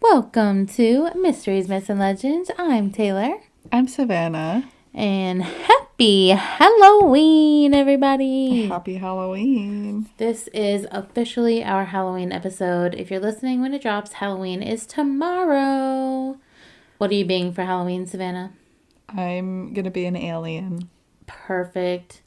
Welcome to Mysteries, Myths, and Legends. I'm Taylor. I'm Savannah. And happy Halloween, everybody. Happy Halloween. This is officially our Halloween episode. If you're listening when it drops, Halloween is tomorrow. What are you being for Halloween, Savannah? I'm going to be an alien. Perfect.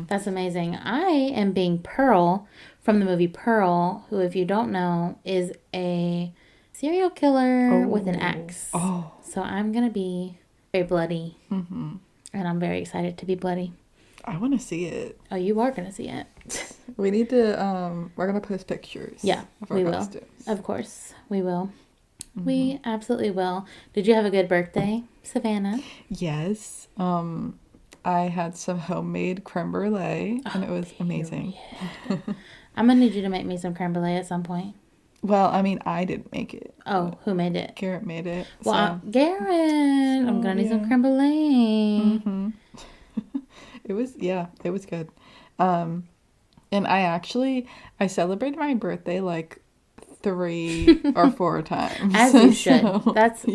That's amazing. I am being Pearl from the movie Pearl, who, if you don't know, is a serial killer with an axe. Oh. So I'm going to be very bloody. And I'm very excited to be bloody. I want to see it. Oh, you are going to see it. We need to, we're going to post pictures. Yeah, of our we costumes. will. Of course, we will. We absolutely will. Did you have a good birthday, Savannah? Yes. I had some homemade creme brulee, and it was amazing. Yeah. I'm going to need you to make me some creme brulee at some point. Well, I mean, I didn't make it. Oh, who made it? Garrett made it. Well, Garrett, I'm going to need some creme brulee. It was good. And I celebrated my birthday like 3 or 4 times. As you should. So, That's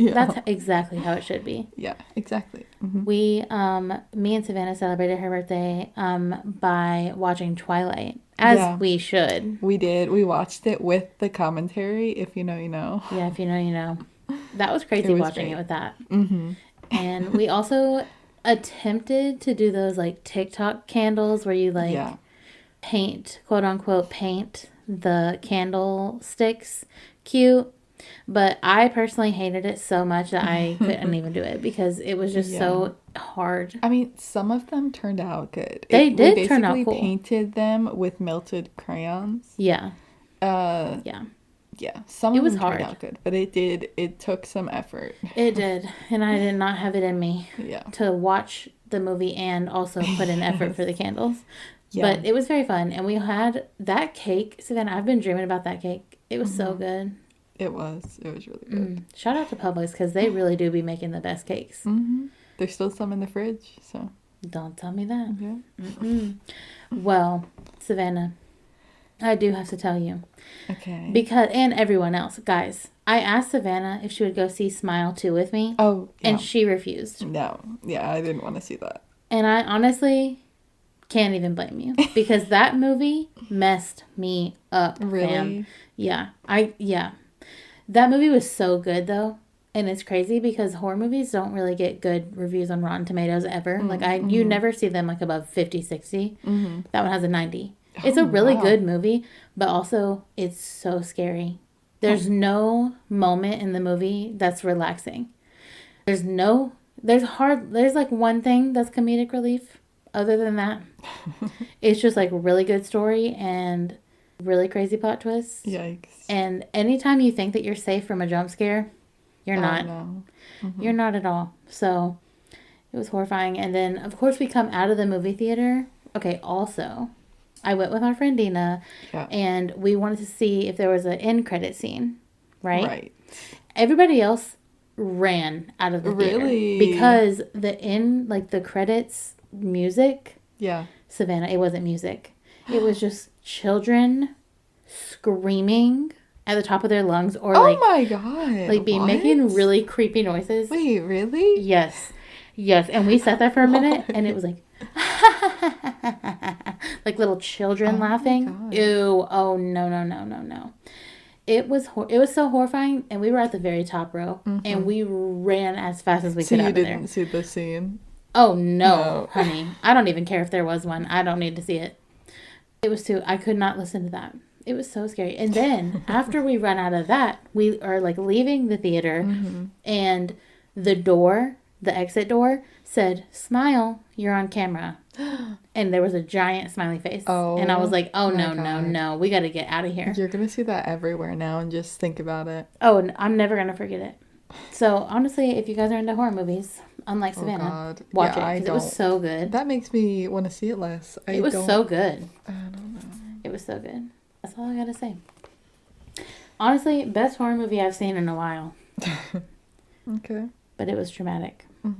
exactly how it should be. Yeah, exactly. We, me and Savannah celebrated her birthday by watching Twilight, as we should. We did. We watched it with the commentary. If you know, you know. Yeah, if you know, you know. That was crazy watching it with that. And we also attempted to do those like TikTok candles where you paint, quote unquote, paint the candlesticks cute. But I personally hated it so much that I couldn't even do it because it was just so hard. I mean, some of them turned out good. They did turn out cool. We painted them with melted crayons. Yeah. Yeah, some of them turned out good, but it took some effort. It did, and I did not have it in me to watch the movie and also put in effort for the candles. Yeah. But it was very fun, and we had that cake. Savannah, I've been dreaming about that cake. It was so good. It was really good. Shout out to Publix, because they really do be making the best cakes. There's still some in the fridge, so. Don't tell me that. Yeah. Well, Savannah, I do have to tell you. Okay. And everyone else, guys, I asked Savannah if she would go see Smile 2 with me. Oh, yeah. And she refused. No. Yeah, I didn't want to see that. And I honestly can't even blame you, because that movie messed me up. Really? Fam. Yeah. That movie was so good, though. And it's crazy because horror movies don't really get good reviews on Rotten Tomatoes ever. You never see them like above 50, 60. That one has a 90. It's a really good movie, but also it's so scary. There's no moment in the movie that's relaxing. There's like one thing that's comedic relief. Other than that, it's just like really good story and really crazy plot twists. Yikes. And anytime you think that you're safe from a jump scare, you're not. No. You're not at all. So it was horrifying. And then, of course, we come out of the movie theater. Okay, also, I went with our friend Dina, and we wanted to see if there was an end credit scene, right? Right. Everybody else ran out of the theater. Really? Because the credits music, Savannah, it wasn't music. It was just children screaming at the top of their lungs, or oh my god, making really creepy noises. Wait, really? Yes, and we sat there for a minute, and it was like like little children laughing. Ew! Oh no! It was so horrifying, and we were at the very top row, and we ran as fast as we could out of there. So you didn't see the scene? Oh no, honey! I don't even care if there was one. I don't need to see it. I could not listen to that. It was so scary. And then after we run out of that, we are like leaving the theater, and the exit door said, "Smile, you're on camera." And there was a giant smiley face. Oh, and I was like, oh no, we got to get out of here. You're going to see that everywhere now, and just think about it. Oh, I'm never going to forget it. So honestly, if you guys are into horror movies, unlike Savannah, watch it, because it was so good. That makes me want to see it less. It was so good. I don't know. It was so good. That's all I gotta say. Honestly, best horror movie I've seen in a while. Okay. But it was traumatic. Is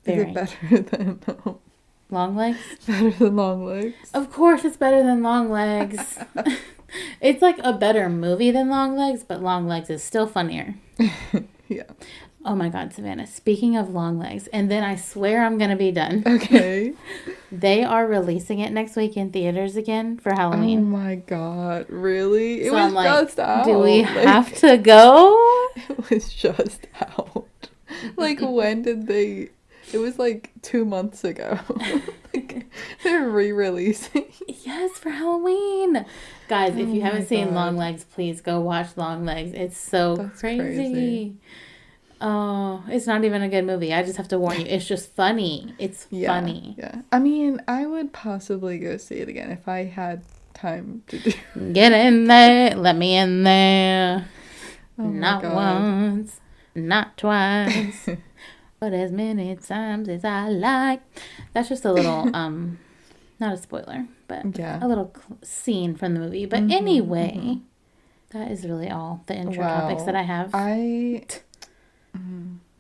it better than Long Legs? Better than Long Legs? Of course it's better than Long Legs. It's like a better movie than Long Legs, but Long Legs is still funnier. Yeah. Oh my God, Savannah. Speaking of Long Legs, and then I swear I'm going to be done. Okay. They are releasing it next week in theaters again for Oh Halloween. my God. Really? It So was I'm like, just out. do we have to go? It was just out. Like, when did they... It was like 2 months ago. Like, they're re-releasing. Yes, for Halloween. Guys, if you Oh haven't my seen God. Long Legs, please go watch Long Legs. It's so That's crazy. crazy. Oh, it's not even a good movie. I just have to warn you. It's just funny. It's funny. Yeah. I mean, I would possibly go see it again if I had time to do. Get in there. Let me in there. Oh my Not God. once. Not twice. But as many times as I like. That's just a little, not a spoiler, but Yeah. a little scene from the movie. But anyway, that is really all the intro topics that I have.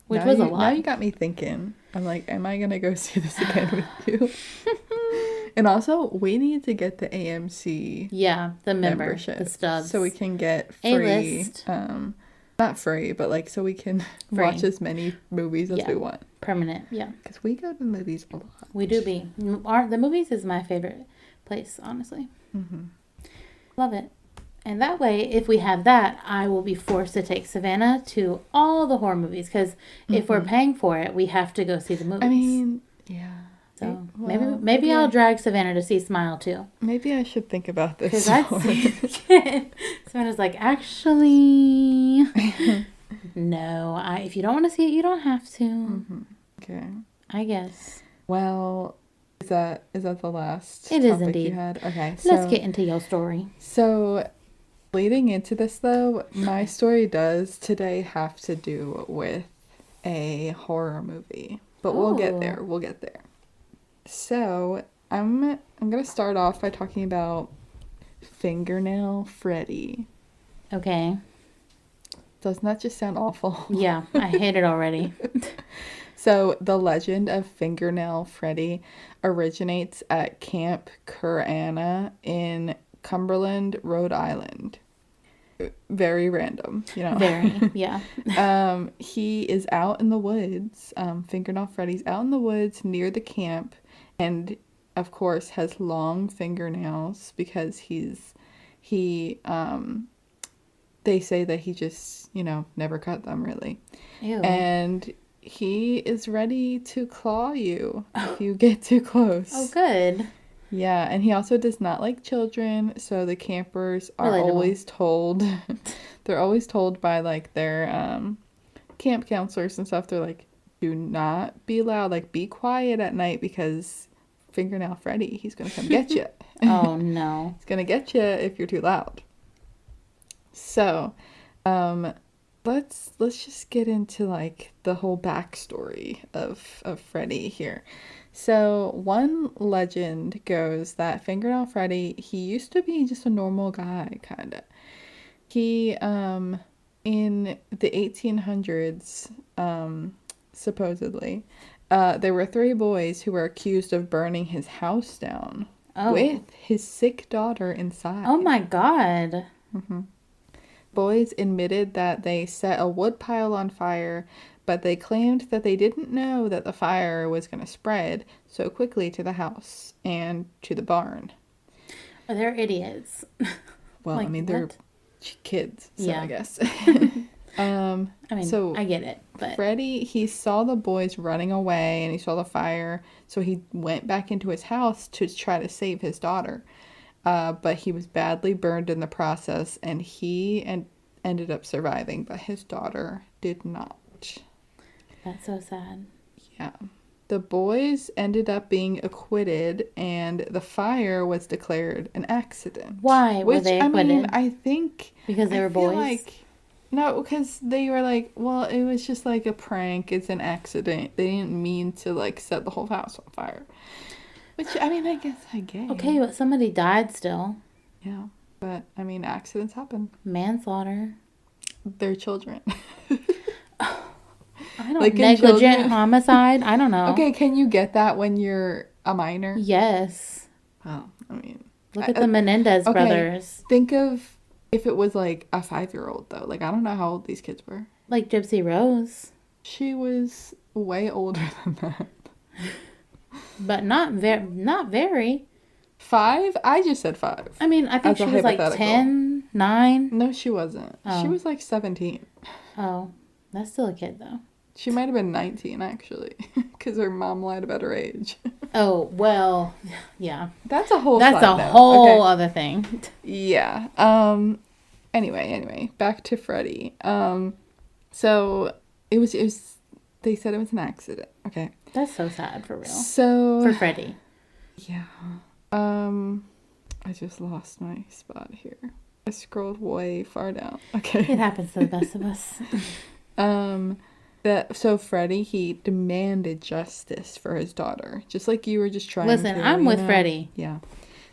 Which was a lot. Now you got me thinking. I'm like, am I going to go see this again with you? And also, we need to get the AMC the membership. the stubs. So we can get free. A-list. Not free, but like so we can watch as many movies as we want. Permanent, yeah. Because we go to movies a lot. We do be. The movies is my favorite place, honestly. Love it. And that way, if we have that, I will be forced to take Savannah to all the horror movies. Because if we're paying for it, we have to go see the movies. I mean, yeah. So Well, maybe I'll drag Savannah to see Smile too. Maybe I should think about this. Because I'd see it. Savannah's like, actually, no. If you don't want to see it, you don't have to. Okay. I guess. Well, is that the last It is topic indeed. you had? Okay. Let's get into your story. So, leading into this though, my story does today have to do with a horror movie. But we'll get there. We'll get there. So, I'm going to start off by talking about Fingernail Freddie. Okay. Doesn't that just sound awful? Yeah, I hate it already. So, the legend of Fingernail Freddie originates at Camp Currana in Cumberland, Rhode Island. Very random, you know. Very, yeah. He is out in the woods. Fingernail Freddie's out in the woods near the camp, and of course has long fingernails because they say that he just, never cut them really. Ew. And he is ready to claw you if you get too close. Oh, good. Yeah, and he also does not like children, so the campers are Relatable. always told, they're always told by like their camp counselors and stuff, they're like, do not be loud, like be quiet at night because Fingernail Freddie, he's gonna come get you. Oh no. He's gonna get you if you're too loud. So, let's just get into like the whole backstory of Freddie here. So one legend goes that Fingernail Freddie, he used to be just a normal guy, kind of. He, in the 1800s, supposedly, there were 3 boys who were accused of burning his house down with his sick daughter inside. Oh my God. Boys admitted that they set a wood pile on fire, but they claimed that they didn't know that the fire was going to spread so quickly to the house and to the barn. Oh, they're idiots. Well, Like, I mean, they're what? kids, so Yeah. I guess. I mean, So I get it, but Freddie, he saw the boys running away and he saw the fire, so he went back into his house to try to save his daughter. But he was badly burned in the process, and he ended up surviving, but his daughter did not. that's so sad. Yeah. The boys ended up being acquitted, and the fire was declared an accident. Why were they acquitted? I mean, I think... Because they were feel boys? No, because they were like, well, it was just like a prank. It's an accident. They didn't mean to, like, set the whole house on fire. Which, I mean, I guess I get. Okay, but somebody died still. Yeah. But, I mean, accidents happen. Manslaughter. They're children. I don't Like in negligent children? homicide. I don't know. Okay, can you get that when you're a minor? Yes. Oh, I mean, Look at the Menendez brothers. Think of if it was like a 5-year-old though. Like I don't know how old these kids were. Like Gypsy Rose. She was way older than that. But not very. 5? I just said 5. I mean, I think she was like 10, 9. No, she wasn't. Oh. She was like 17. Oh, that's still a kid though. She might have been 19 actually, because her mom lied about her age. Oh, well, yeah. That's a whole other thing. Yeah. Anyway, back to Freddie. So it was they said it was an accident. Okay. That's so sad for real. So for Freddie. Yeah. I just lost my spot here. I scrolled way far down. Okay. It happens to the best of us. So Freddie, he demanded justice for his daughter, just like you were just trying. Listen, I'm with Freddie. Yeah.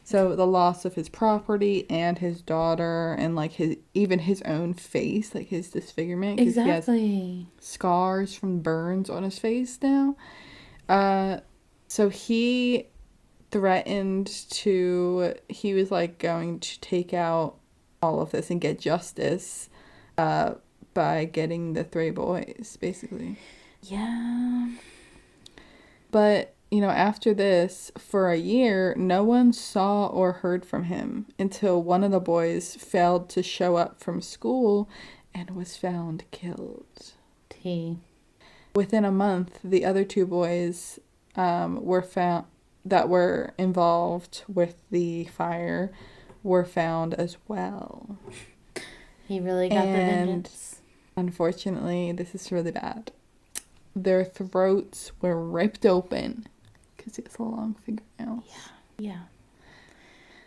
So the loss of his property and his daughter, and like his own face, like his disfigurement. Exactly. He has scars from burns on his face now. So he threatened to. He was like going to take out all of this and get justice. By getting the 3 boys, basically. Yeah. But, after this, for a year, no one saw or heard from him until one of the boys failed to show up from school and was found killed. Within a month, the other 2 boys were found that were involved with the fire were found as well. He really got the vengeance. Unfortunately, this is really bad. Their throats were ripped open because he has long fingernails. Yeah.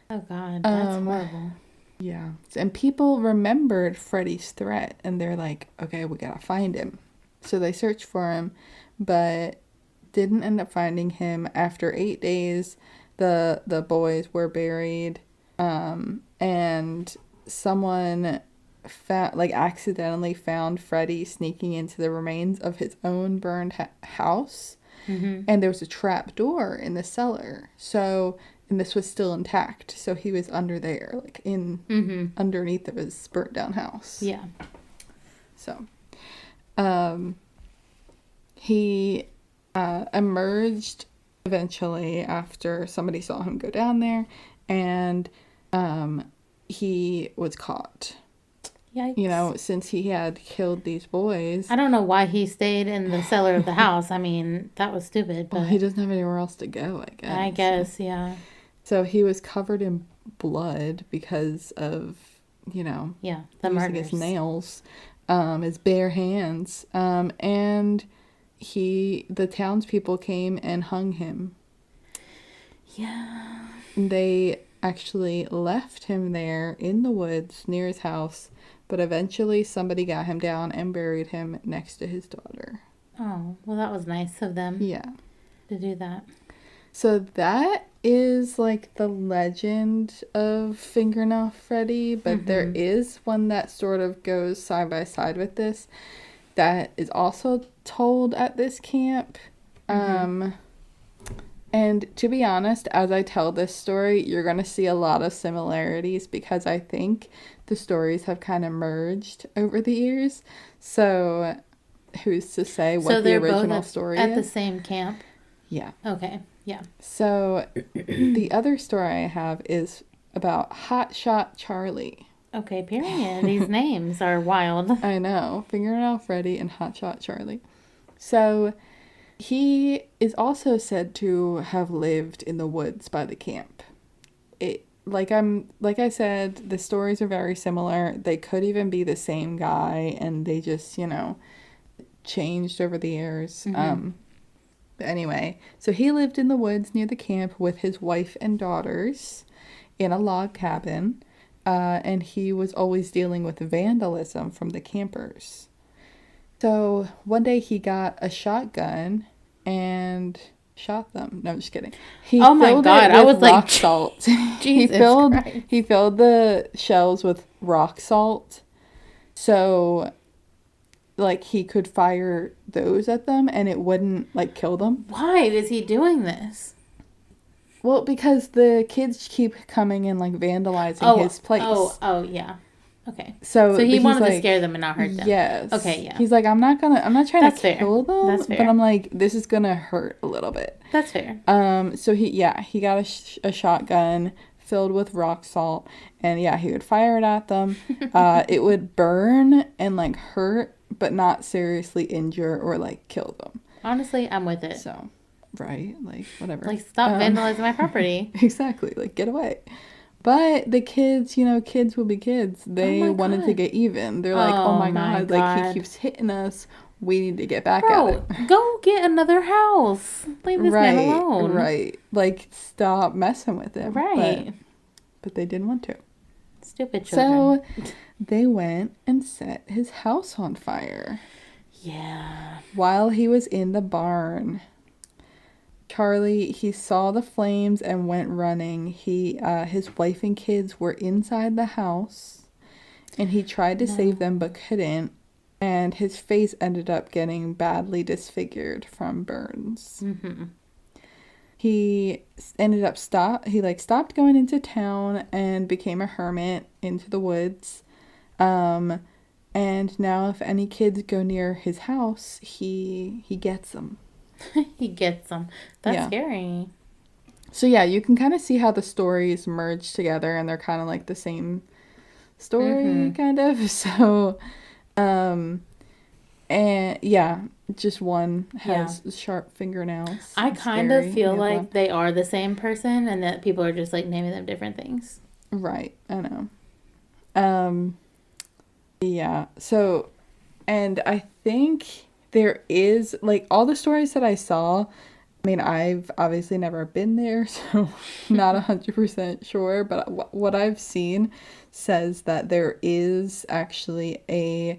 Oh, God. That's horrible. Yeah. And people remembered Freddie's threat, and they're like, okay, we gotta find him. So they searched for him, but didn't end up finding him. After 8 days, the boys were buried, and someone accidentally found Freddie sneaking into the remains of his own burned house. Mm-hmm. And there was a trap door in the cellar. So, and this was still intact. So he was under there, like underneath of his burnt down house. Yeah. So, he emerged eventually after somebody saw him go down there, and he was caught. Yikes. Since he had killed these boys. I don't know why he stayed in the cellar of the house. I mean, that was stupid. But well, he doesn't have anywhere else to go, I guess. Yeah. So he was covered in blood because of, the murders. His nails, his bare hands. And the townspeople came and hung him. Yeah. They actually left him there in the woods near his house. But eventually somebody got him down and buried him next to his daughter. Oh, well, that was nice of them. Yeah. To do that. So that is like the legend of Fingernail Freddie, but there is one that sort of goes side by side with this that is also told at this camp. And to be honest, as I tell this story, you're going to see a lot of similarities because I think the stories have kind of merged over the years. So who's to say what the original story is? At the same camp? Yeah. Okay, yeah. So the other story I have is about Hot Shot Charlie. Okay, period. These names are wild. I know. Fingernail Freddie and Hot Shot Charlie. So he is also said to have lived in the woods by the camp. Like I said, the stories are very similar. They could even be the same guy, and they just, changed over the years. But anyway, so he lived in the woods near the camp with his wife and daughters in a log cabin, and he was always dealing with vandalism from the campers. So one day he got a shotgun and shot them. No, I'm just kidding. Oh my God, I was like, rock salt. Jesus Christ. He filled the shells with rock salt, so like he could fire those at them and it wouldn't like kill them. Why is he doing this? Well, because the kids keep coming and like vandalizing his place. Oh, yeah. Okay. So he he's wanted to like, scare them and not hurt them. yes. Okay, yeah. He's like, I'm not trying That's to fair. kill them, That's fair. but I'm like, this is gonna hurt a little bit. That's fair. So he got a shotgun filled with rock salt, and he would fire it at them. It would burn and like hurt, but not seriously injure or like kill them. Honestly, I'm with it. So, right, like whatever. Like, stop vandalizing my property. Exactly, like get away. But the kids, kids will be kids. They wanted to get even. They're like, oh my god, like he keeps hitting us. We need to get back at it. Go get another house. Leave this man alone. Right. Like, stop messing with him. Right. But they didn't want to. Stupid children. So they went and set his house on fire. Yeah. While he was in the barn. Charlie, he saw the flames and went running. His wife and kids were inside the house, and he tried to save them but couldn't, and his face ended up getting badly disfigured from burns. Mm-hmm. He ended up stopped going into town and became a hermit into the woods. And now if any kids go near his house, he gets them. He gets them. That's scary. So yeah, you can kind of see how the stories merge together, and they're kind of like the same story, kind of. So, and yeah, just one has sharp fingernails. I kind of feel like they are the same person, and that people are just like naming them different things. Right, I know. Yeah. So, and I think there is, like, all the stories that I saw, I mean, I've obviously never been there, so not 100% sure, but what I've seen says that there is actually a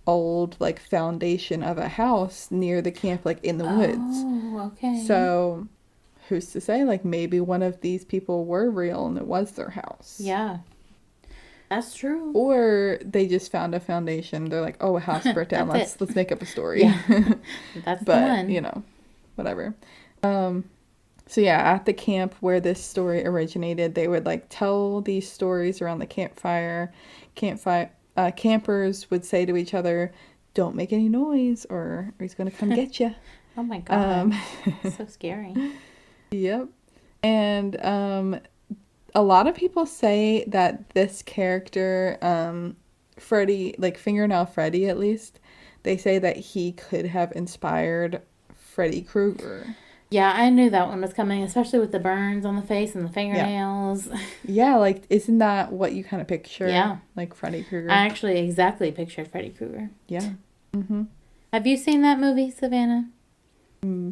old, like, foundation of a house near the camp, like, in the woods. Oh, okay. So, who's to say, like, maybe one of these people were real and it was their house. Yeah. That's true. Or they just found a foundation. They're like, oh, a house burnt down. let's make up a story. Yeah. That's the one. Whatever. So yeah, at the camp where this story originated, they would like tell these stories around the campfire. Campers would say to each other, "Don't make any noise, or he's gonna come get you." Oh my god. So scary. Yep. And a lot of people say that this character, Freddie, like Fingernail Freddie at least, they say that he could have inspired Freddy Krueger. Yeah, I knew that one was coming, especially with the burns on the face and the fingernails. Yeah, like, isn't that what you kind of picture? Yeah. Like Freddy Krueger. I actually exactly pictured Freddy Krueger. Yeah. Mm-hmm. Have you seen that movie, Savannah?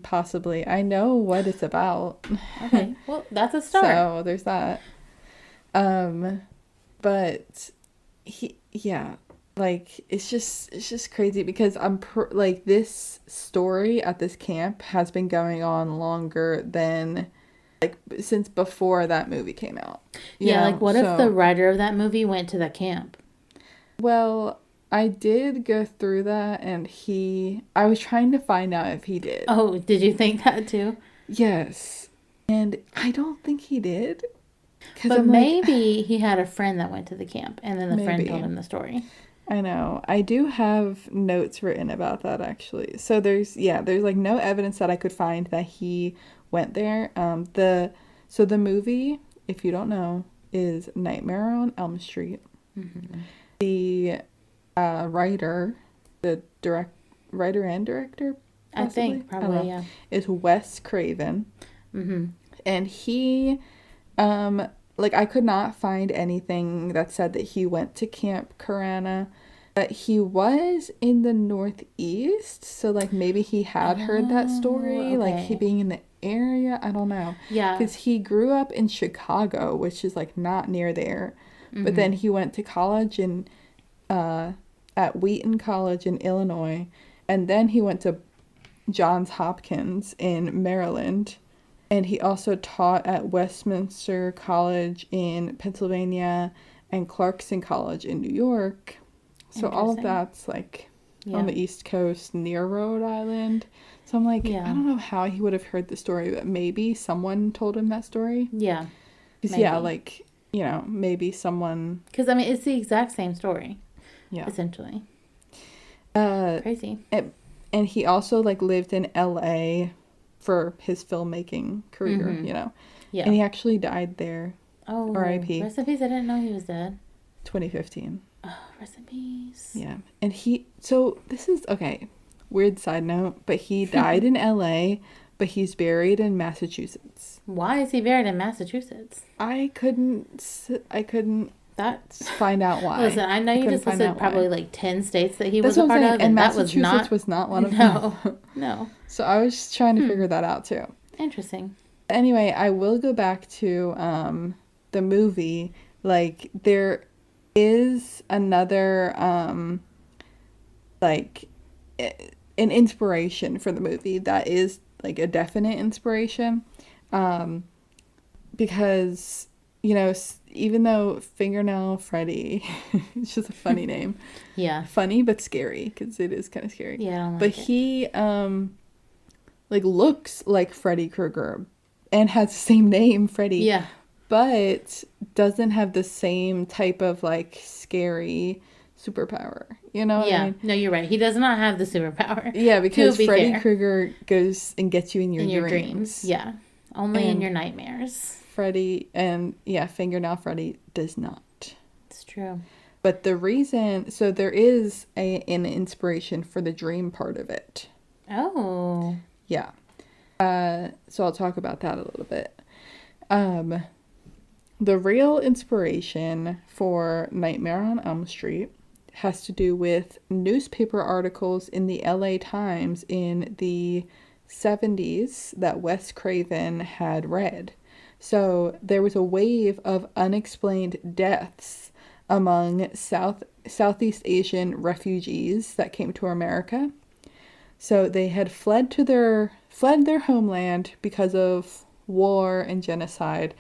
Possibly. I know what it's about. Okay, well, that's a start. So, there's that. But like, it's just crazy because like, this story at this camp has been going on longer than, like, since before that movie came out. Yeah, like, what if the writer of that movie went to the camp? Well, I did go through that, and I was trying to find out if he did. Oh, did you think that too? Yes. And I don't think he did. But maybe he had a friend that went to the camp, and then the friend told him the story. I know. I do have notes written about that, actually. So there's like no evidence that I could find that he went there. So the movie, if you don't know, is Nightmare on Elm Street. Mm-hmm. The writer and director, possibly? I think, probably, yeah. Is Wes Craven. Mm-hmm. And he, like, I could not find anything that said that he went to Camp Karana, but he was in the Northeast, so, like, maybe he had heard that story, okay. like, he being in the area, I don't know. Yeah. Because he grew up in Chicago, which is, like, not near there, but then he went to college at Wheaton College in Illinois, and then he went to Johns Hopkins in Maryland. And he also taught at Westminster College in Pennsylvania and Clarkson College in New York. So all of that's, like, on the East Coast near Rhode Island. So I'm like, I don't know how he would have heard the story, but maybe someone told him that story. Yeah. Because, like, you know, maybe someone... Because, I mean, it's the exact same story. Yeah. Essentially. Crazy. And he also, like, lived in L.A. for his filmmaking career, you know. Yeah. And he actually died there. Oh. R.I.P. Rest in peace. I didn't know he was dead. 2015. Oh, rest in peace. Yeah. And so this is, okay, weird side note, but he died in L.A., but he's buried in Massachusetts. Why is he buried in Massachusetts? I couldn't find out why. Listen, I know you just listed probably like 10 states that he was a part of, and Massachusetts was not one of them. No. So I was just trying to figure that out too. Interesting. Anyway, I will go back to the movie. Like, there is another like an inspiration for the movie that is like a definite inspiration, because, you know, even though Fingernail Freddie, it's just a funny name. Yeah. Funny but scary, because it is kind of scary. Yeah, I don't like but he like looks like Freddy Krueger and has the same name, Freddie. Yeah. But doesn't have the same type of like scary superpower. You know what I mean? No, you're right. He does not have the superpower. Yeah, because Freddy Krueger goes and gets you in your dreams. Yeah. Only in your nightmares. Freddie and Fingernail Freddie does not. It's true. But the reason, so there is an inspiration for the dream part of it. Oh. Yeah. So I'll talk about that a little bit. The real inspiration for Nightmare on Elm Street has to do with newspaper articles in the LA Times in the 70s that Wes Craven had read. So there was a wave of unexplained deaths among Southeast Asian refugees that came to America. So they had fled their homeland because of war and genocide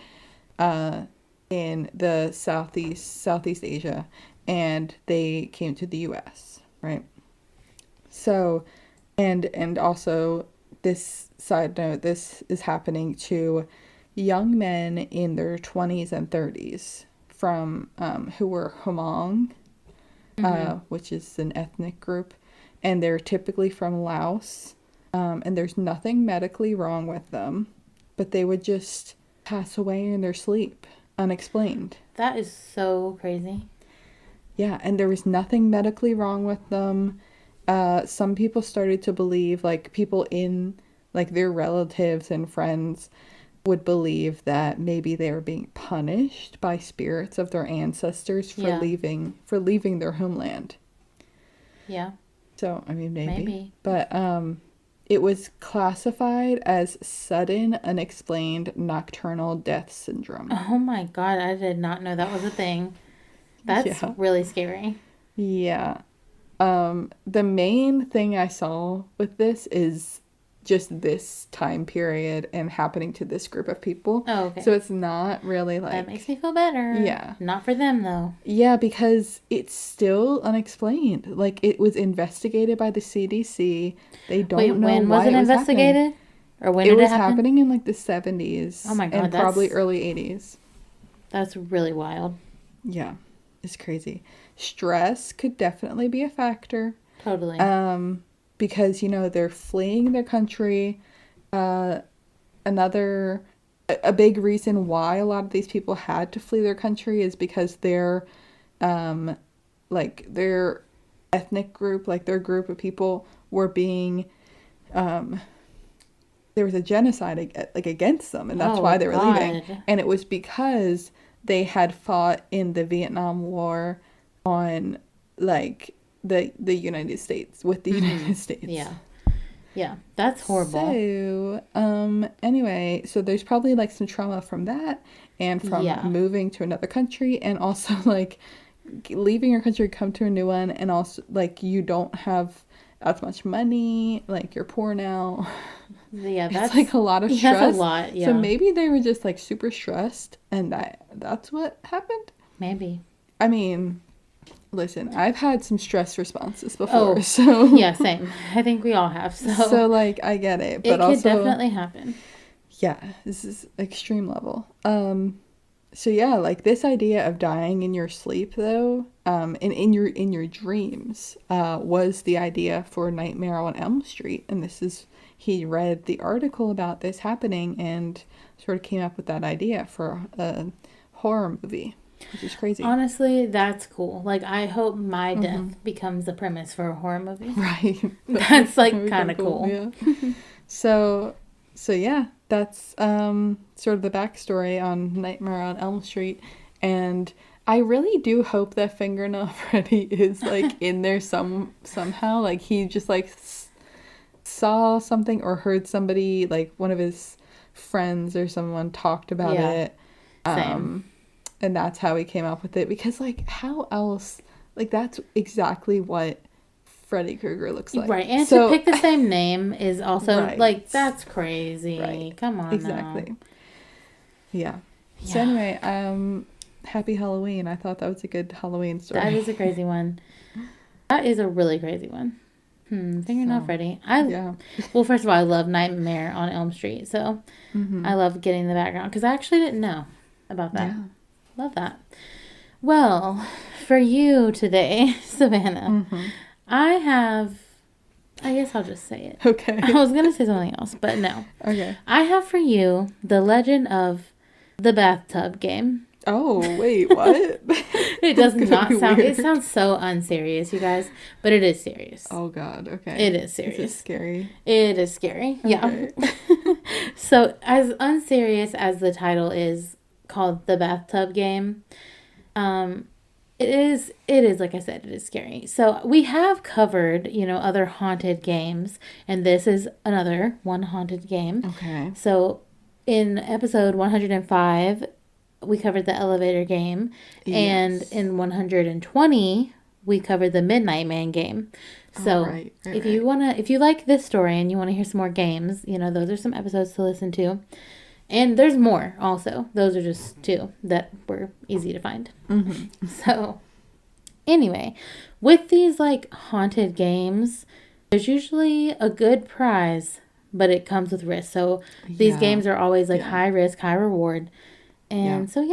in the Southeast Asia, and they came to the US, right? So, and also, this side note, this is happening to young men in their 20s and 30s from who were Hmong, which is an ethnic group, and they're typically from Laos, and there's nothing medically wrong with them, but they would just pass away in their sleep, unexplained. That is so crazy. Yeah, and there was nothing medically wrong with them. Some people started to believe, like, people in, like, their relatives and friends would believe that maybe they were being punished by spirits of their ancestors for leaving their homeland. Yeah. So, I mean, maybe. But it was classified as sudden, unexplained nocturnal death syndrome. Oh my God, I did not know that was a thing. That's really scary. Yeah. The main thing I saw with this is just this time period and happening to this group of people. Oh, okay. So it's not really like... That makes me feel better. Yeah. Not for them, though. Yeah, because it's still unexplained. Like, it was investigated by the CDC. They don't know when why was it investigated? Happening. Or when did it happen? It was happening in, like, the 70s. Oh, my God. And probably early 80s. That's really wild. Yeah. It's crazy. Stress could definitely be a factor. Totally. Because, you know, they're fleeing their country. A big reason why a lot of these people had to flee their country is because their ethnic group, like their group of people were being, there was a genocide against them, and that's why they were leaving. And it was because they had fought in the Vietnam War on, like, the United States, with the United States. Yeah, that's horrible. So, anyway, so there's probably, like, some trauma from that, and from moving to another country, and also, like, leaving your country, come to a new one, and also, like, you don't have as much money, like, you're poor now. Yeah, that's... It's, like, a lot of stress. That's a lot, yeah. So maybe they were just, like, super stressed, and that's what happened? Maybe. I mean... listen, I've had some stress responses Oh, before, so yeah, same. I think we all have. so like I get it, but it also could definitely happen. yeah, this is extreme level. So yeah, like this idea of dying in your sleep though, and in your dreams, was the idea for Nightmare on Elm Street, and this is he read the article about this happening and sort of came up with that idea for a horror movie, which is crazy. Honestly, that's cool. Like, I hope my death becomes the premise for a horror movie. Right. That's like That would be kind of cool. Yeah. So yeah, that's sort of the backstory on Nightmare on Elm Street, and I really do hope that Fingernail Freddy is like in there somehow. Like he just like saw something or heard somebody, like one of his friends or someone talked about it. Same. And that's how he came up with it, because like how else, like that's exactly what Freddy Krueger looks like. Right. And so, to pick the same name is also Right. like, that's crazy. Right. Come on. Exactly. Now. Yeah. So anyway, happy Halloween. I thought that was a good Halloween story. That is a crazy one. That is a really crazy one. Fingernail Freddy. Well, first of all, I love Nightmare on Elm Street, so I love getting the background because I actually didn't know about that. Yeah. Love that. Well, for you today, Savannah, I guess I'll just say it. Okay. I was gonna say something else, but no. Okay. I have for you The Legend of the Bathtub Game. Oh, wait, what? It does not sound, weird. it sounds so unserious, you guys, but it is serious. Oh, God. Okay. It is serious. Is it scary? It is scary. Okay. Yeah. So, as unserious as the title is called The Bathtub Game, it is, like I said, it is scary. So, we have covered, other haunted games, and this is another one haunted game. Okay. So, in episode 105, we covered the elevator game, and in 120 we covered the Midnight Man game. So if you like this story and you want to hear some more games, those are some episodes to listen to, and there's more also. Those are just two that were easy to find. So anyway, with these like haunted games, there's usually a good prize, but it comes with risk. So these games are always like high risk, high reward. And so,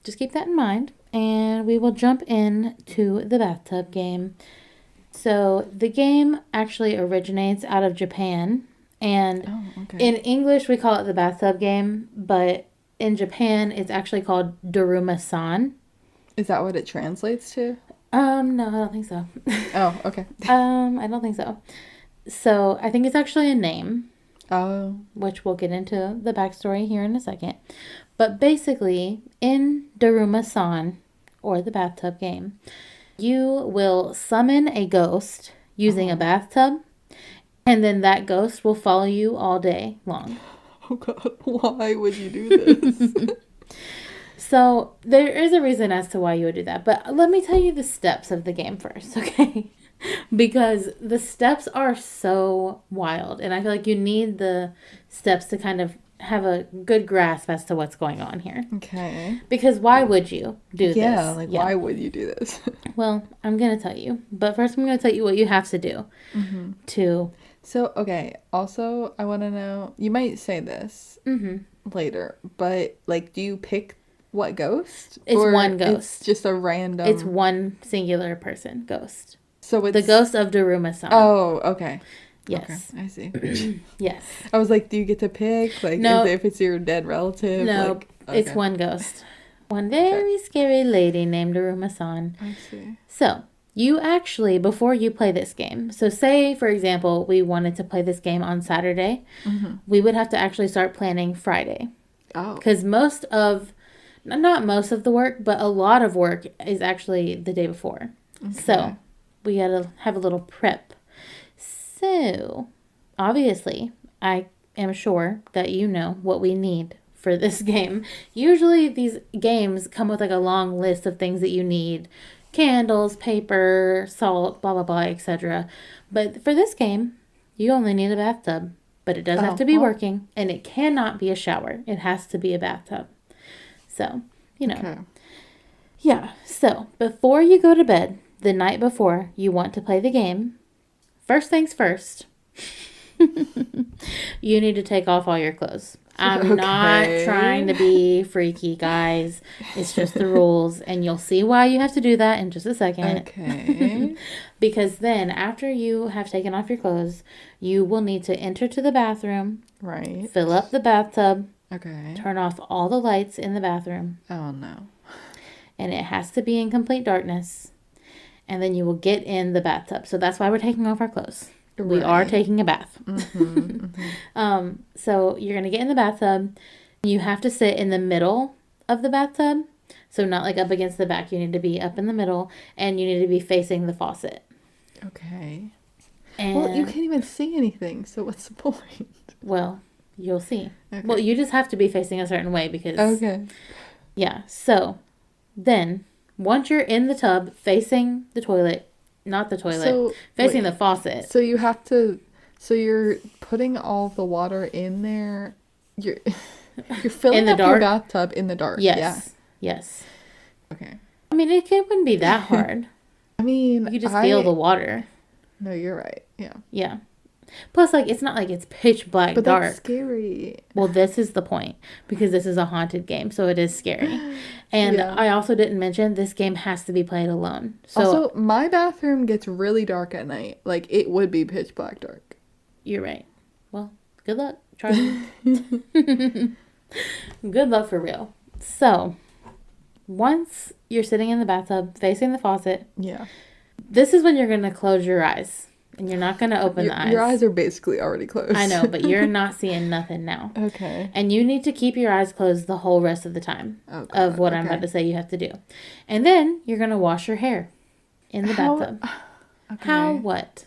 just keep that in mind. And we will jump into the bathtub game. So, the game actually originates out of Japan. And in English, we call it the bathtub game. But in Japan, it's actually called Daruma-san. Is that what it translates to? No, I don't think so. Oh, okay. I don't think so. So, I think it's actually a name. Oh. Which we'll get into the backstory here in a second. But basically, in Daruma-san, or the bathtub game, you will summon a ghost using a bathtub, and then that ghost will follow you all day long. Oh God, why would you do this? So, there is a reason as to why you would do that, but let me tell you the steps of the game first, okay? Because the steps are so wild, and I feel like you need the steps to kind of have a good grasp as to what's going on here. Okay. Because why would you do this? Yeah, why would you do this? Well, I'm going to tell you. But first I'm going to tell you what you have to do to... So, okay, also, I want to know, you might say this later, but, like, do you pick what ghost? It's one ghost. It's just a random... It's one singular person, ghost. So it's... The ghost of Daruma-san. Oh, okay. Yes. Okay, I see. Yes. I was like, do you get to pick? Like, no, if it's your dead relative? No, like, okay. It's one ghost. One very scary lady named Daruma-san. I see. So, you actually, before you play this game, so say, for example, we wanted to play this game on Saturday, we would have to actually start planning Friday. Oh. Because not most of the work, but a lot of work is actually the day before. Okay. So, we got to have a little prep. So, obviously, I am sure that you know what we need for this game. Usually, these games come with like a long list of things that you need. Candles, paper, salt, blah, blah, blah, etc. But for this game, you only need a bathtub. But it does have to be working, and it cannot be a shower. It has to be a bathtub. So, Okay. Yeah, so before you go to bed, the night before you want to play the game, first things first, you need to take off all your clothes. I'm not trying to be freaky, guys. It's just the rules. And you'll see why you have to do that in just a second. Okay. Because then, after you have taken off your clothes, you will need to enter to the bathroom. Right. Fill up the bathtub. Okay. Turn off all the lights in the bathroom. Oh, no. And it has to be in complete darkness. And then you will get in the bathtub. So that's why we're taking off our clothes. Right. We are taking a bath. So you're going to get in the bathtub. You have to sit in the middle of the bathtub. So not like up against the back. You need to be up in the middle. And you need to be facing the faucet. Okay. And, well, you can't even see anything. So what's the point? Well, you'll see. Okay. Well, you just have to be facing a certain way because... Okay. Yeah. So then once you're in the tub facing the toilet... Not the toilet. Facing the faucet. So you have to... So you're putting all the water in there. You're filling in the up dark? your bathtub in the dark. Yes. Yeah. Yes. Okay. I mean, it wouldn't be that hard. I mean... You just feel the water. No, you're right. Yeah. Yeah. Plus, like, it's not like it's pitch black but dark. That's scary. Well, this is the point. Because this is a haunted game. So it is scary. And I also didn't mention this game has to be played alone. So also, my bathroom gets really dark at night. Like, it would be pitch black dark. You're right. Well, good luck, Charlie. Good luck for real. So, once you're sitting in the bathtub facing the faucet, this is when you're going to close your eyes. And you're not going to open the eyes. Your eyes are basically already closed. I know, but you're not seeing nothing now. Okay. And you need to keep your eyes closed the whole rest of the time of what I'm about to say you have to do. And then you're going to wash your hair in the bathtub. Okay. How what?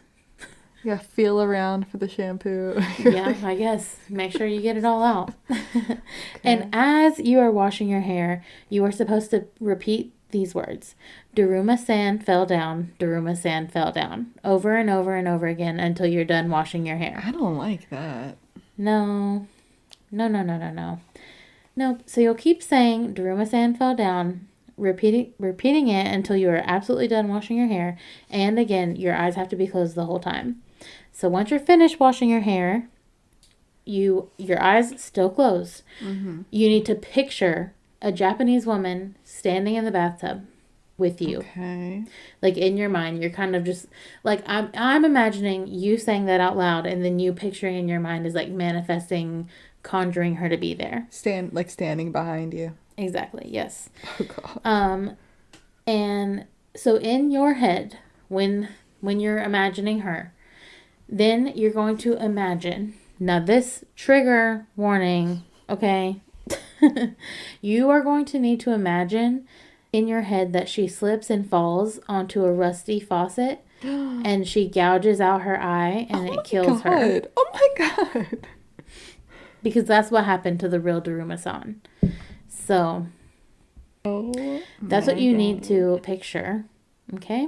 Yeah, feel around for the shampoo. Yeah, I guess. Make sure you get it all out. Okay. And as you are washing your hair, you are supposed to repeat these words. Daruma San fell down. Daruma San fell down. Over and over and over again until you're done washing your hair. I don't like that. No. Nope. So you'll keep saying Daruma San fell down, repeating it until you are absolutely done washing your hair. And again, your eyes have to be closed the whole time. So once you're finished washing your hair, your eyes still closed. Mm-hmm. You need to picture a Japanese woman standing in the bathtub with you. Okay. Like in your mind, you're kind of just like I'm imagining you saying that out loud, and then you picturing in your mind is like manifesting, conjuring her to be there. Standing behind you. Exactly. Yes. Oh God. And so in your head, when you're imagining her, then you're going to imagine. Now this trigger warning, okay? You are going to need to imagine in your head that she slips and falls onto a rusty faucet and she gouges out her eye and it kills her. Oh my God. Because that's what happened to the real Daruma-san. So that's what you need to picture. Okay?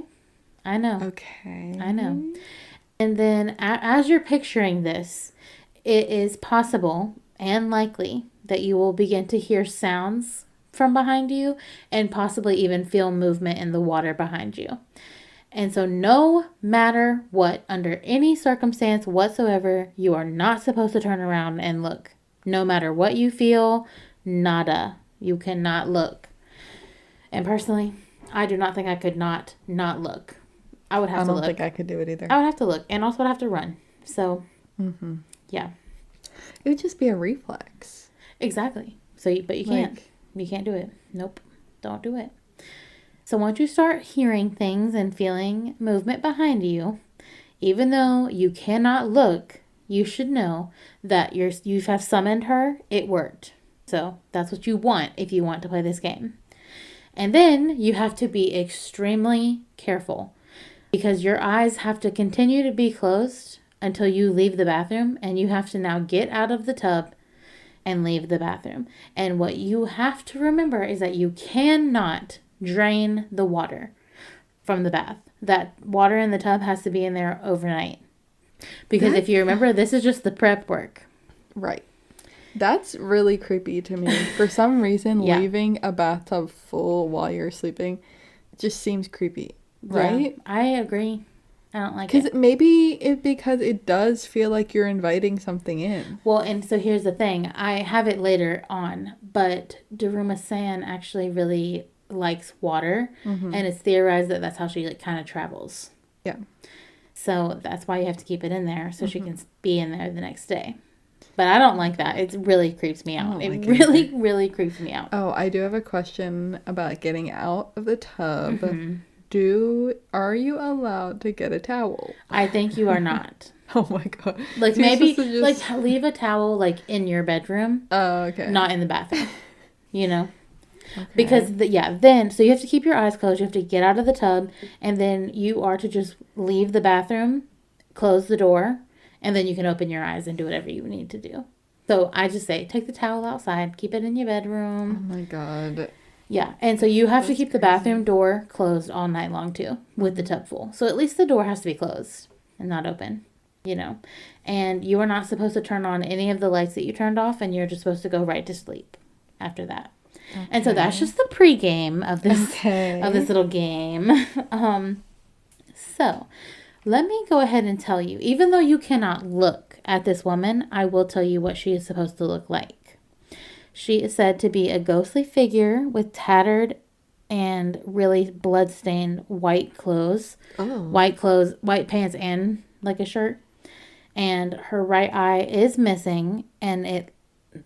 I know. Okay. I know. And then as you're picturing this, it is possible and likely that you will begin to hear sounds from behind you and possibly even feel movement in the water behind you. And so no matter what, under any circumstance whatsoever, you are not supposed to turn around and look. No matter what you feel, nada. You cannot look. And personally, I do not think I could not look. I would have to look. I don't think I could do it either. I would have to look and also would have to run. So, yeah. It would just be a reflex. Exactly. But you can't. You can't do it. Nope. Don't do it. So once you start hearing things and feeling movement behind you, even though you cannot look, you should know that you have summoned her. It worked. So that's what you want if you want to play this game. And then you have to be extremely careful because your eyes have to continue to be closed until you leave the bathroom, and you have to now get out of the tub and leave the bathroom. And what you have to remember is that you cannot drain the water from the bath. That water in the tub has to be in there overnight. Because if you remember, this is just the prep work. Right. That's really creepy to me. For some reason, leaving a bathtub full while you're sleeping just seems creepy. right? Yeah, I agree. I don't like Because it. because it does feel like you're inviting something in. Well, and so here's the thing. I have it later on, but Daruma-san actually really likes water, and it's theorized that that's how she like kind of travels. Yeah. So that's why you have to keep it in there so she can be in there the next day. But I don't like that. It really creeps me out. It really, really creeps me out. Oh, I do have a question about getting out of the tub. Are you allowed to get a towel? I think you are not. Oh my god. Like So you're maybe supposed to just- like leave a towel like in your bedroom, Oh, okay. not in the bathroom. You know? Okay. Because then so you have to keep your eyes closed, you have to get out of the tub, and then you are to just leave the bathroom, close the door, and then you can open your eyes and do whatever you need to do. So I just say take the towel outside, keep it in your Oh bedroom. my god. Yeah, and so you have to That's keep the bathroom door closed all night long too with the tub full. So at least the door has to be closed and not open, you know. And you are not supposed to turn on any of the lights that you turned off, and you're just supposed to go right to sleep after that. Okay. And so that's just the pregame of this Okay. little game. So let me go ahead and tell you, even though you cannot look at this woman, I will tell you what she is supposed to look like. She is said to be a ghostly figure with tattered and really blood-stained white clothes. Oh. White pants, and like a shirt. And her right eye is missing, and it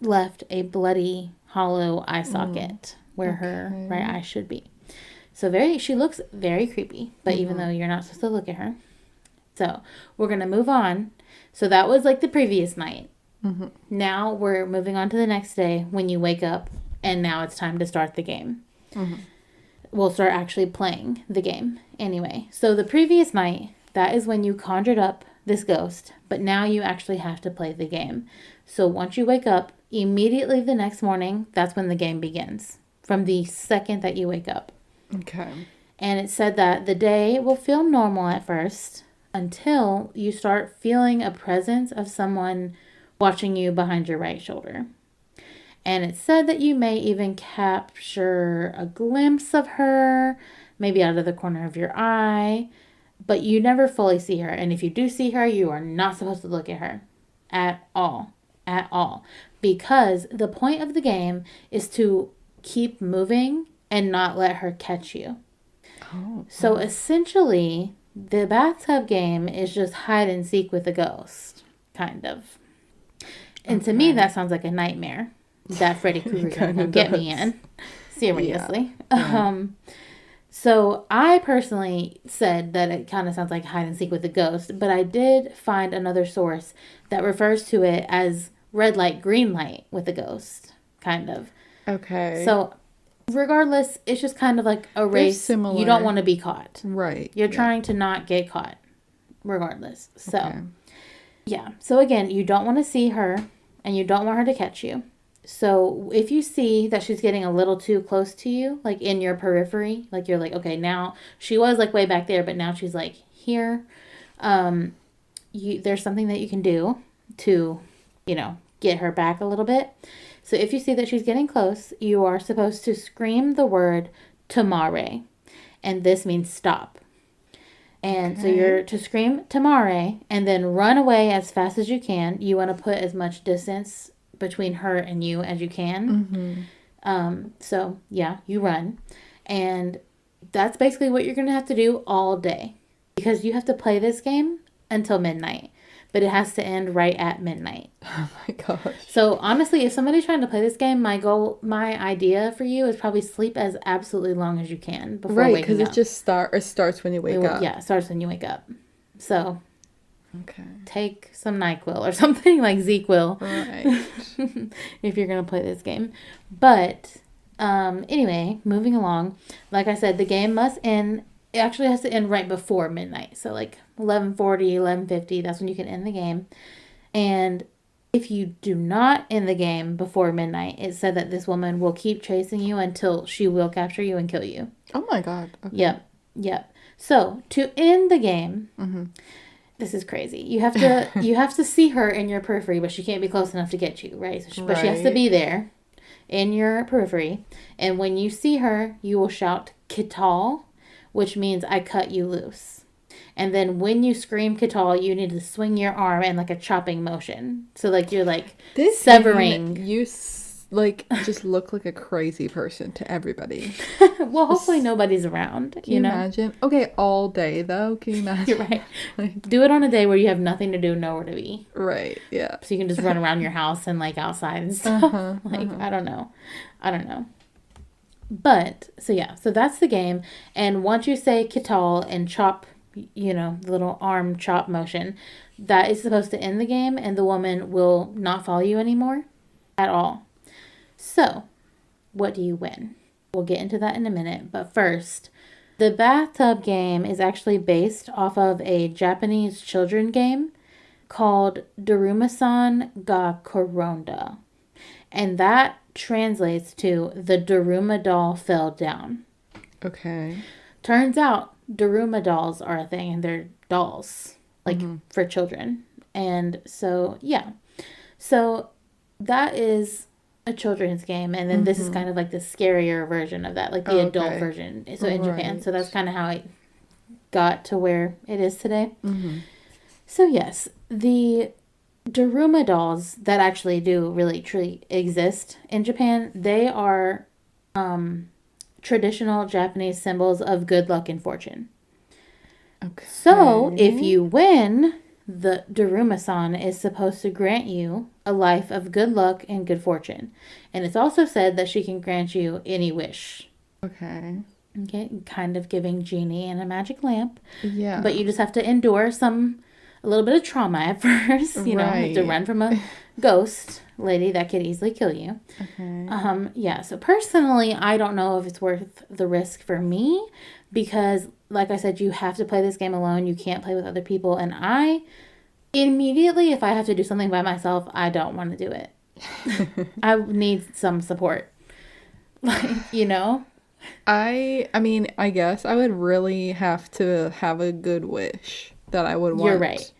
left a bloody hollow eye socket where her right eye should be. So she looks very creepy, but even though you're not supposed to look at her. So we're going to move on. So that was like the previous night. Now we're moving on to the next day when you wake up, and now it's time to start the game. We'll start actually playing the game anyway. So the previous night, that is when you conjured up this ghost, but now you actually have to play the game. So once you wake up, immediately the next morning, that's when the game begins. From the second that you wake up. Okay. And it said that the day will feel normal at first until you start feeling a presence of someone watching you behind your right shoulder. And it said that you may even capture a glimpse of her, maybe out of the corner of your eye, but you never fully see her. And if you do see her, you are not supposed to look at her at all. At all. Because the point of the game is to keep moving and not let her catch you. Oh. So essentially, the bathtub game is just hide and seek with a ghost, kind of. And to me, that sounds like a nightmare that Freddie Krueger can get me in. Seriously. Yeah. So I personally said that it kind of sounds like hide and seek with a ghost, but I did find another source that refers to it as red light, green light with a ghost, kind of. Okay. So regardless, it's just kind of like a race. similar. You don't want to be caught. Right. You're trying to not get caught, regardless. So, Okay. yeah. So again, you don't want to see her, and you don't want her to catch you. So if you see that she's getting a little too close to you, like in your periphery, like you're like, okay, now she was like way back there, but now she's like here. There's something that you can do to, get her back a little bit. So if you see that she's getting close, you are supposed to scream the word tamare, and this means stop. And so you're to scream tamare and then run away as fast as you can. You want to put as much distance between her and you as you can. So yeah, you run. And that's basically what you're going to have to do all day, because you have to play this game until midnight, but it has to end right at midnight. Oh my gosh. So honestly, if somebody's trying to play this game, my idea for you is probably sleep as absolutely long as you can before waking up. Right, because it just starts when you wake up. Yeah, it starts when you wake up. So Okay. take some NyQuil or something, like ZQuil, Right. if you're going to play this game. But anyway, moving along. Like I said, the game must end. It actually has to end right before midnight. So like 11:40, 11:50, that's when you can end the game. And if you do not end the game before midnight, it said that this woman will keep chasing you until she will capture you and kill you. Oh my god. Okay. Yep. So to end the game, this is crazy. You have to see her in your periphery, but she can't be close enough to get you, right? But she has to be there in your periphery. And when you see her, you will shout "Kital," which means I cut you loose. And then when you scream Katal, you need to swing your arm in like a chopping motion. So like you're like This severing. You like just look like a crazy person to everybody. Well, hopefully nobody's around. Can you imagine? Okay, all day though. Can you imagine? You're right. Like, do it on a day where you have nothing to do, nowhere to be. Right. Yeah. So you can just run around your house and like outside and stuff. I don't know. But so yeah, so that's the game. And once you say Katal and chop, the little arm chop motion, that is supposed to end the game, and the woman will not follow you anymore at all. So, what do you win? We'll get into that in a minute. But first, the Bathtub Game is actually based off of a Japanese children game called Darumasan ga Koronda. And that translates to the Daruma doll fell down. Okay. Turns out Daruma dolls are a thing, and they're dolls, like for children. And so, yeah. So that is a children's game, and then this is kind of like the scarier version of that, like the adult version. So in Japan, so that's kind of how it got to where it is today. So yes, the Daruma dolls that actually do really truly exist in Japan, they are traditional Japanese symbols of good luck and fortune. Okay. So if you win, the Daruma-san is supposed to grant you a life of good luck and good fortune. And it's also said that she can grant you any wish. Okay, kind of giving Genie and a magic lamp. Yeah. But you just have to endure a little bit of trauma at first. You know, you have to run from a ghost lady that could easily kill you. Okay. Yeah, so personally, I don't know if it's worth the risk for me because, like I said, you have to play this game alone. You can't play with other people. And I, immediately, if I have to do something by myself, I don't want to do it. I need some support. Like, I mean, I guess I would really have to have a good wish that I would want. You're right.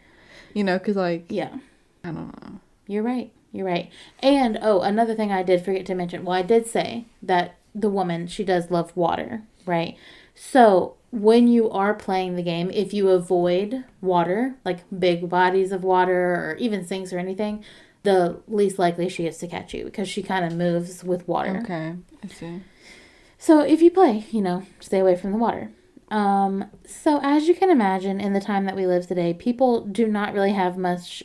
Because, yeah. I don't know. You're right. And, another thing I did forget to mention. Well, I did say that the woman, she does love water, right? So, when you are playing the game, if you avoid water, like big bodies of water or even sinks or anything, the least likely she is to catch you because she kind of moves with water. Okay, I see. So, if you play, stay away from the water. So, as you can imagine, in the time that we live today, people do not really have much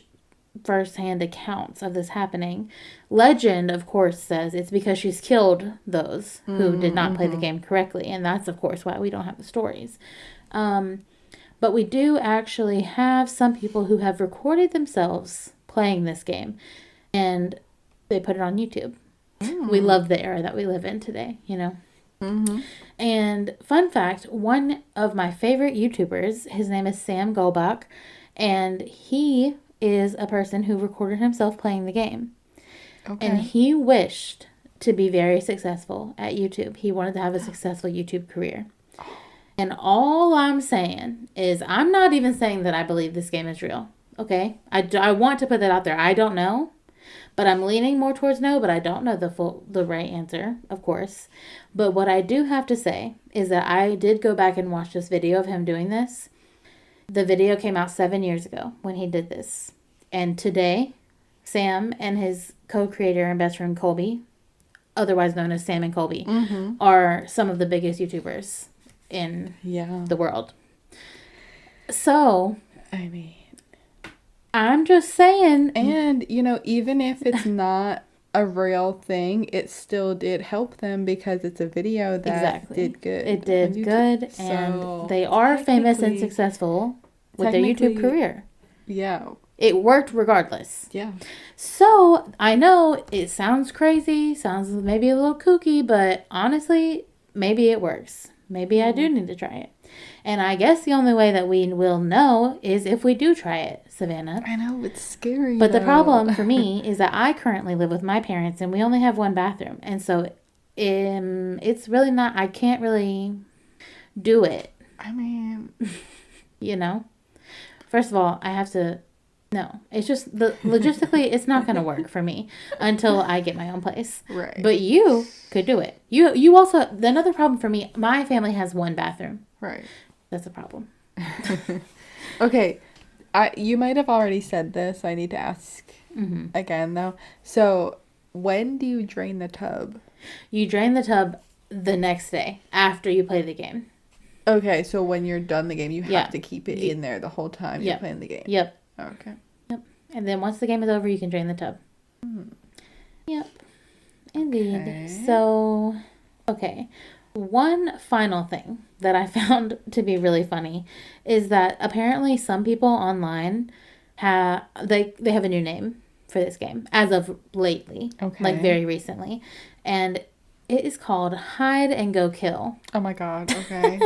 first-hand accounts of this happening. Legend, of course, says it's because she's killed those who did not play the game correctly, and that's, of course, why we don't have the stories. But we do actually have some people who have recorded themselves playing this game, and they put it on YouTube. We love the era that we live in today, And fun fact, one of my favorite YouTubers, his name is Sam Golbach, and he is a person who recorded himself playing the game. Okay. And he wished to be very successful at YouTube. He wanted to have a successful YouTube career. And all I'm saying is, I'm not even saying that I believe this game is real. Okay? I want to put that out there. I don't know. But I'm leaning more towards no, but I don't know the right answer, of course. But what I do have to say is that I did go back and watch this video of him doing this. The video came out 7 years ago when he did this. And today, Sam and his co-creator and best friend Colby, otherwise known as Sam and Colby, are some of the biggest YouTubers in the world. So, I mean, I'm just saying. And, even if it's not a real thing, it still did help them because it's a video that did good. It did good, and they are famous and successful with their YouTube career. Yeah. It worked regardless. Yeah. So, I know it sounds crazy, sounds maybe a little kooky, but honestly, maybe it works. Maybe I do need to try it. And I guess the only way that we will know is if we do try it, Savannah. I know, it's scary. But the problem for me is that I currently live with my parents and we only have one bathroom. And so it's really not, I can't really do it. I mean, First of all, I have to, no, it's just, logistically, it's not going to work for me until I get my own place. Right. But you could do it. You also, another problem for me, my family has one bathroom. Right. That's a problem. Okay. You might have already said this. I need to ask again, though. So, when do you drain the tub? You drain the tub the next day after you play the game. Okay, so when you're done the game, you Yeah. have to keep it in there the whole time you're playing the game. Yep. Okay. Yep. And then once the game is over, you can drain the tub. Yep. Indeed. Okay. So, okay. One final thing that I found to be really funny is that apparently some people online have they have a new name for this game as of lately, Okay. like very recently, and it is called Hide and Go Kill. Oh my god, okay.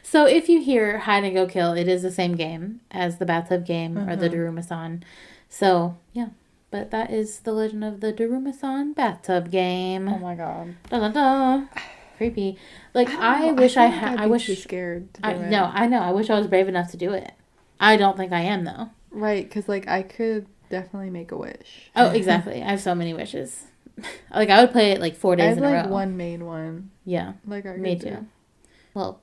So if you hear Hide and Go Kill, it is the same game as the Bathtub Game or the Darumasan. So, yeah. But that is the legend of the Darumasan Bathtub Game. Oh my god. Da da da. Creepy. Like, I know. wish I I feel like had. I'd I be wish. too scared to do it. No, I know. I wish I was brave enough to do it. I don't think I am, though. Right, because, like, I could definitely make a wish. Oh, exactly. I have so many wishes. Like, I would play it like 4 I days have, in a like, row. one main one. Yeah. Like, I Me could too. do. Well,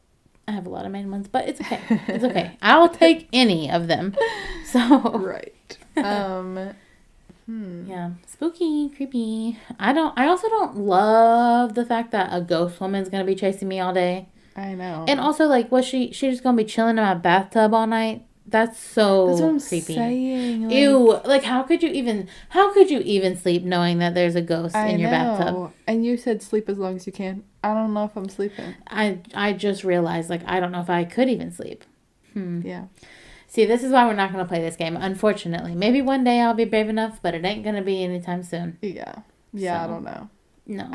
I have a lot of main ones, but it's okay. It's okay. I'll take any of them. So. Right. Yeah. Spooky, creepy. I also don't love the fact that a ghost woman's gonna be chasing me all day. I know. And also, like, was she just gonna be chilling in my bathtub all night? That's so That's what I'm creepy. saying. Like, Ew. Like, how could you even sleep knowing that there's a ghost in your bathtub? And you said sleep as long as you can. I don't know if I'm sleeping. I just realized, like, I don't know if I could even sleep. Yeah. See, this is why we're not going to play this game, unfortunately. Maybe one day I'll be brave enough, but it ain't going to be anytime soon. Yeah. Yeah, So. I don't know. No.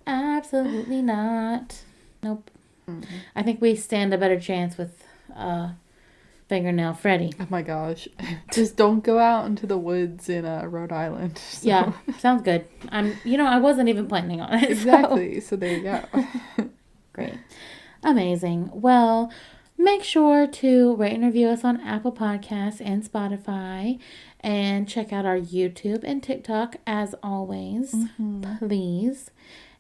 Absolutely not. Nope. I think we stand a better chance with Fingernail Freddie. Oh my gosh. Just don't go out into the woods in Rhode Island. So. Yeah, sounds good. I wasn't even planning on it. Exactly. So there you go. Great. Amazing. Well, make sure to rate and review us on Apple Podcasts and Spotify. And check out our YouTube and TikTok as always. Please.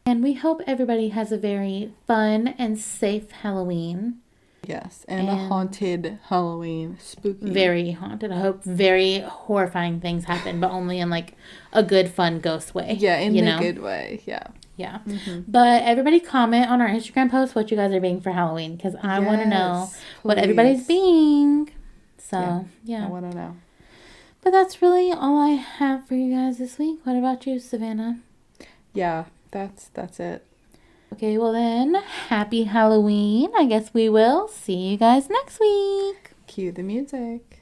And we hope everybody has a very fun and safe Halloween. Yes. And a haunted Halloween. Spooky. Very haunted. I hope very horrifying things happen, but only in like a good, fun ghost way. Yeah, in a good way. Yeah. Yeah. But everybody comment on our Instagram post what you guys are being for Halloween, because I want to know what everybody's being. So, yeah. I want to know. But that's really all I have for you guys this week. What about you, Savannah? Yeah, that's it. Okay, well then, happy Halloween. I guess we will see you guys next week. Cue the music.